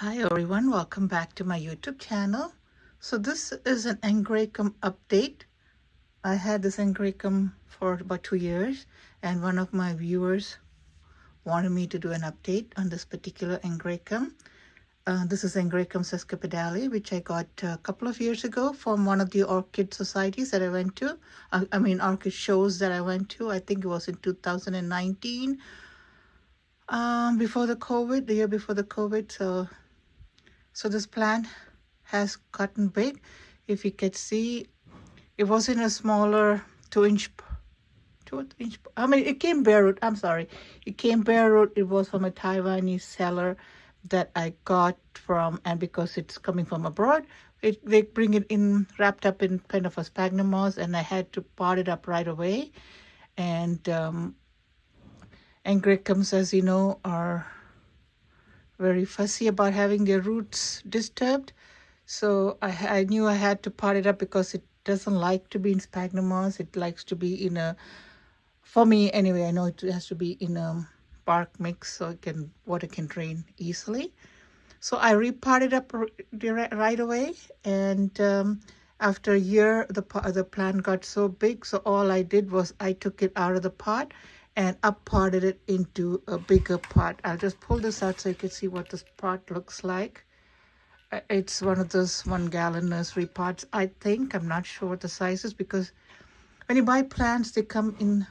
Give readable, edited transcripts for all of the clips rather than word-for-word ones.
Hi everyone, welcome back to my YouTube channel. So this is an Angraecum update. I had this Angraecum for about 2 years and one of my viewers wanted me to do an update on this particular Angraecum. This is Angraecum sesquipedale, which I got a couple of years ago from one of the orchid societies that I went to. Orchid shows that I went to. I think it was in 2019, before the COVID, the year before the COVID. So this plant has gotten big. If you could see, it was in a smaller 2-inch, it came bare root. I'm sorry. It came bare root. It was from a Taiwanese seller that I got from, and because it's coming from abroad, they bring it in wrapped up in kind of a sphagnum moss, and I had to pot it up right away. And Angraecums, as you know, are very fussy about having their roots disturbed. So I knew I had to pot it up because it doesn't like to be in sphagnum moss. It likes to be in a, for me anyway, I know it has to be in a bark mix so water can drain easily. So I repotted up right away, and after a year, the plant got so big. So all I did was I took it out of the pot and up-potted it into a bigger pot. I'll just pull this out so you can see what this pot looks like. It's one of those 1-gallon nursery pots, I think. I'm not sure what the size is because when you buy plants, they come in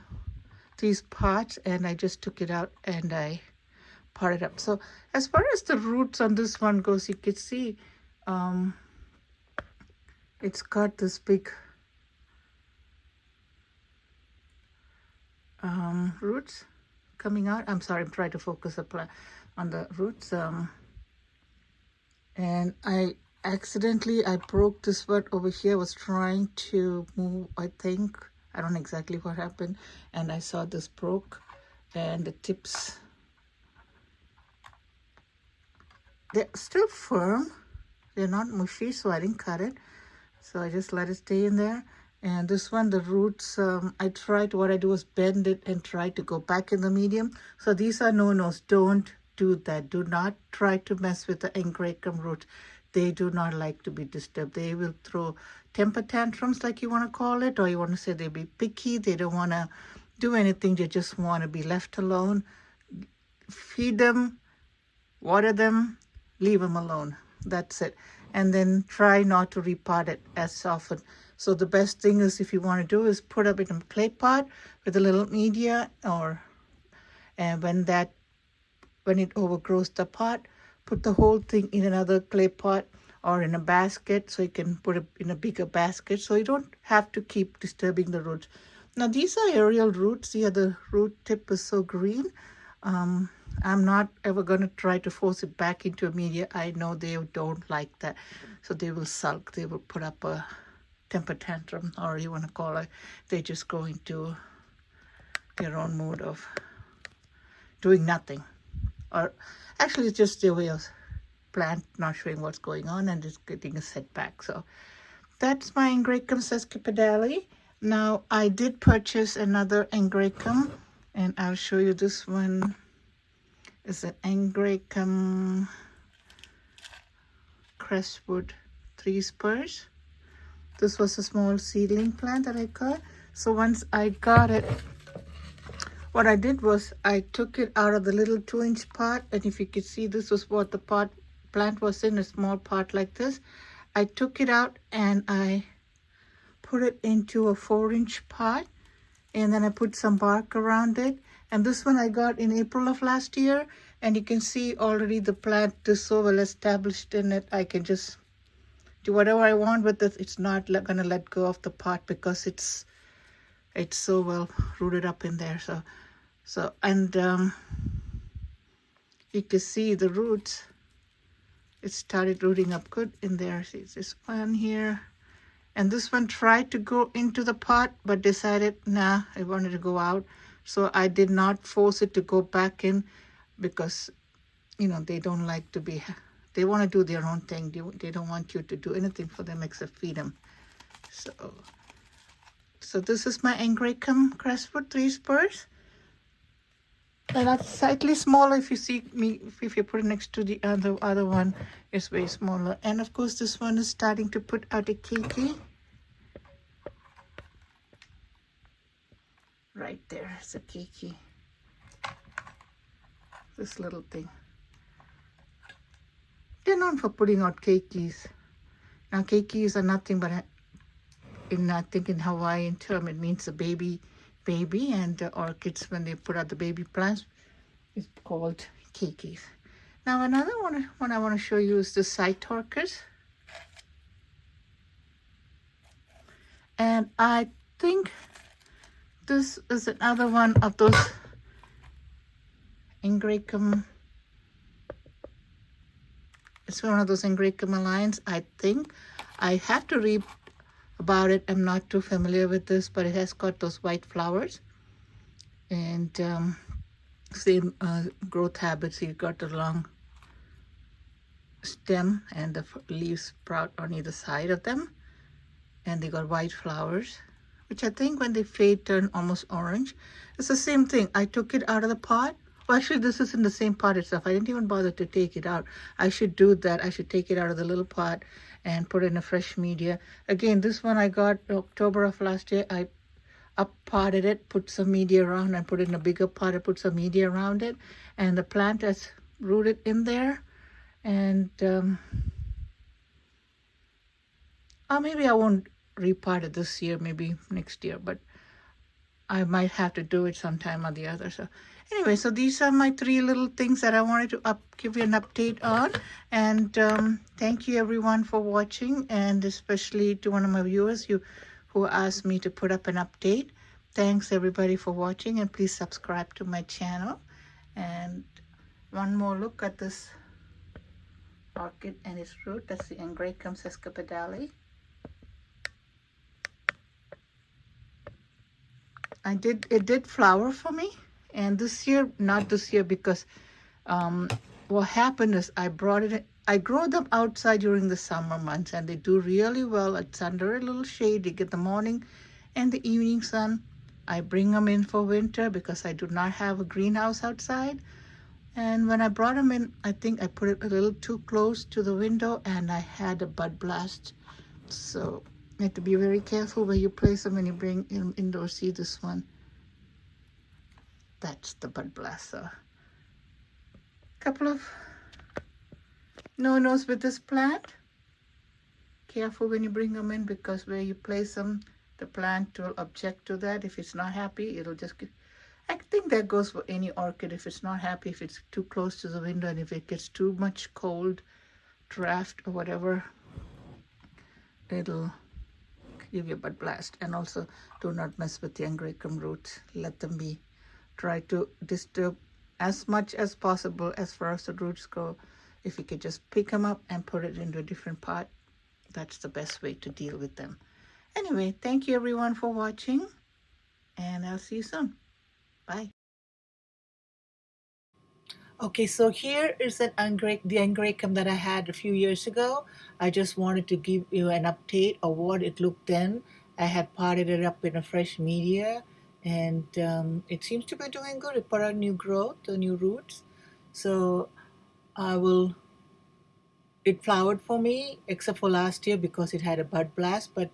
these pots, and I just took it out and I potted up. So as far as the roots on this one goes, you can see it's got this big roots coming out. I'm sorry, I'm trying to focus on the roots. And I broke this one over here. I was trying to move, I think. I don't know exactly what happened. And I saw this broke, and the tips, they're still firm. They're not mushy, so I didn't cut it. So I just let it stay in there. And this one, the roots, what I do is bend it and try to go back in the medium. So these are no-nos. Don't do that. Do not try to mess with the Angraecum roots. They do not like to be disturbed. They will throw temper tantrums, like you want to call it, or you want to say they be picky. They don't want to do anything. They just want to be left alone. Feed them, water them, leave them alone. That's it. And then try not to repot it as often. So the best thing is, if you want to do, is put up in a clay pot with a little media, and when it overgrows the pot, put the whole thing in another clay pot or in a basket, so you can put it in a bigger basket, so you don't have to keep disturbing the roots. Now these are aerial roots. See how the root tip is so green. I'm not ever going to try to force it back into a media. I know they don't like that. So they will sulk. They will put up a temper tantrum, or you want to call it. They just go into their own mode of doing nothing. Or actually, it's just their way of plant not showing what's going on and just getting a setback. So that's my Angraecum sesquipedale. Now, I did purchase another Angraecum, and I'll show you this one. Is an Angraecum crestwood 3 spurs. This was a small seedling plant that I got. So once I got it, what I did was I took it out of the little 2-inch pot, and if you could see, this was what the plant was in, a small pot like this. I took it out and I put it into a 4-inch pot, and then I put some bark around it. And this one I got in April of last year, and you can see already the plant is so well established in it. I can just do whatever I want with it. It's not going to let go of the pot because it's so well rooted up in there. And you can see the roots. It started rooting up good in there. See, this one here. And this one tried to go into the pot, but decided, nah, I wanted to go out. So I did not force it to go back in because, they don't like to be, they want to do their own thing. They don't want you to do anything for them except feed them. So this is my Angraecum crestwood 3 spurs. And that's slightly smaller. If you see me, if you put it next to the other one, it's way smaller. And of course, this one is starting to put out a keiki. Right there, it's a keiki. This little thing. They're known for putting out keikis. Now, keikis are nothing but I think in Hawaiian term, it means a baby, and the orchids, when they put out the baby plants, it's called keikis. Now, another one I want to show you is the side orchids. And I think this is another one of those Angraecum. It's one of those Angraecum alliance, I think. I have to read about it. I'm not too familiar with this, but it has got those white flowers. And same growth habits. You've got the long stem and the leaves sprout on either side of them. And they got white flowers, which I think when they fade turn almost orange. It's the same thing. I took it out of the pot. Well, actually, this is in the same pot itself. I didn't even bother to take it out. I should do that. I should take it out of the little pot and put it in a fresh media. Again, this one I got October of last year. I up-potted it, put some media around, and put it in a bigger pot and put some media around it. And the plant has rooted in there. And maybe I won't repot it this year, maybe next year, but I might have to do it sometime or the other. So anyway, so these are my 3 little things that I wanted to give you an update on. And thank you everyone for watching, and especially to one of my viewers who asked me to put up an update. Thanks everybody for watching, and please subscribe to my channel. And one more look at this orchid and its root. That's the Angraecum sesquipedale. It did flower for me, and this year, not this year, because what happened is I grow them outside during the summer months, and they do really well. It's under a little shade. They get the morning and the evening sun. I bring them in for winter because I do not have a greenhouse outside. And when I brought them in, I think I put it a little too close to the window, and I had a bud blast. So you have to be very careful where you place them when you bring them indoors. See this one? That's the bud blast. So couple of no-nos with this plant. Careful when you bring them in, because where you place them, the plant will object to that. If it's not happy, it'll just get... I think that goes for any orchid. If it's not happy, if it's too close to the window, and if it gets too much cold draft or whatever, it'll give you a bud blast. And also, do not mess with the Angraecum roots. Let them be. Try to disturb as much as possible as far as the roots go. If you could just pick them up and put it into a different pot, that's the best way to deal with them. Anyway, thank you everyone for watching, and I'll see you soon. Bye. Okay, so here is the Angraecum that I had a few years ago. I just wanted to give you an update of what it looked then. I had potted it up in a fresh media, and it seems to be doing good. It put out new growth, new roots. So it flowered for me, except for last year because it had a bud blast. But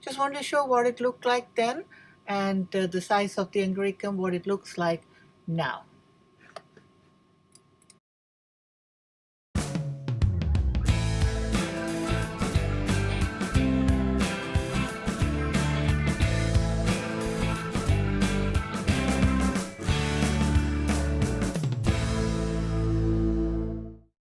just wanted to show what it looked like then, and the size of the Angraecum, what it looks like now.